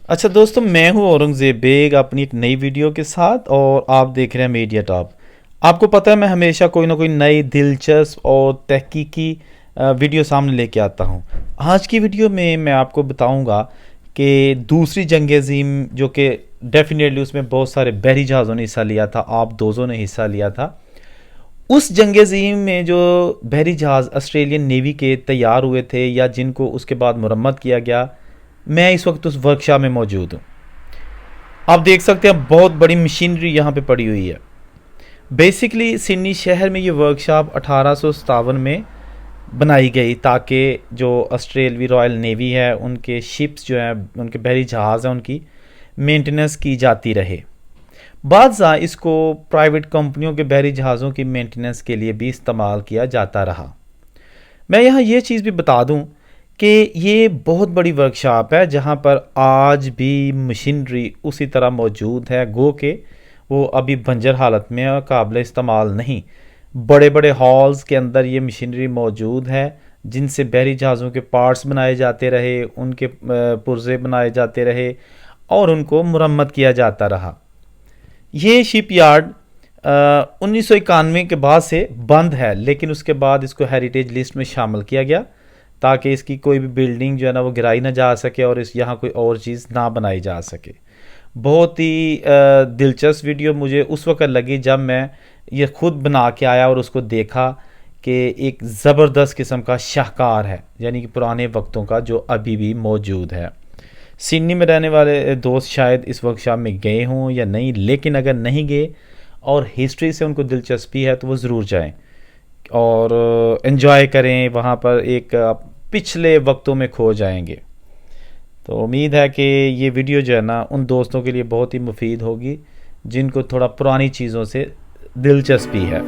अच्छा दोस्तों, मैं हूं औरंगज़ेब बेग अपनी एक नई वीडियो के साथ, और आप देख रहे हैं मीडिया टॉप। आपको पता है मैं हमेशा कोई ना कोई नई दिलचस्प और तहकीकी वीडियो सामने लेके आता हूं। आज की वीडियो में मैं आपको बताऊंगा कि दूसरी जंग अज़ीम, जो कि डेफिनेटली उसमें बहुत सारे बहरी जहाज़ों ने हिस्सा लिया था, आप दोस्तों ने हिस्सा लिया था। उस जंग अज़ीम में जो बहरी जहाज़ ऑस्ट्रेलियन नेवी के तैयार हुए थे या जिनको उसके बाद मुरम्मत किया गया, मैं इस वक्त उस वर्कशॉप में मौजूद हूँ। आप देख सकते हैं बहुत बड़ी मशीनरी यहाँ पे पड़ी हुई है। बेसिकली सिडनी शहर में ये वर्कशॉप 1857 में बनाई गई ताकि जो ऑस्ट्रेलवी रॉयल नेवी है उनके शिप्स जो हैं, उनके बहरी जहाज़ हैं, उनकी मेंटेनेंस की जाती रहे। बादशाह इसको प्राइवेट कंपनियों के बहरी जहाज़ों की मेंटेनेंस के लिए भी इस्तेमाल किया जाता रहा। मैं यहाँ ये चीज़ भी बता दूँ कि ये बहुत बड़ी वर्कशॉप है जहाँ पर आज भी मशीनरी उसी तरह मौजूद है, गो के वो अभी बंजर हालत में है, काबिल इस्तेमाल नहीं। बड़े बड़े हॉल्स के अंदर ये मशीनरी मौजूद है जिनसे बहरी जहाज़ों के पार्ट्स बनाए जाते रहे, उनके पुर्जे बनाए जाते रहे और उनको मुरम्मत किया जाता रहा। ये शिप यार्ड 1991 के बाद से बंद है, लेकिन उसके बाद इसको हेरिटेज लिस्ट में शामिल किया गया ताकि इसकी कोई भी बिल्डिंग जो है ना वो गिराई ना जा सके और इस यहाँ कोई और चीज़ ना बनाई जा सके। बहुत ही दिलचस्प वीडियो मुझे उस वक्त लगी जब मैं ये खुद बना के आया और उसको देखा कि एक ज़बरदस्त किस्म का शाहकार है, यानी कि पुराने वक्तों का, जो अभी भी मौजूद है। सिडनी में रहने वाले दोस्त शायद इस वर्कशॉप में गए हों या नहीं, लेकिन अगर नहीं गए और हिस्ट्री से उनको दिलचस्पी है तो वो ज़रूर जाएं और एंजॉय करें वहाँ पर। एक पिछले वक्तों में खो जाएंगे। तो उम्मीद है कि ये वीडियो जो है ना उन दोस्तों के लिए बहुत ही मुफीद होगी जिनको थोड़ा पुरानी चीज़ों से दिलचस्पी है।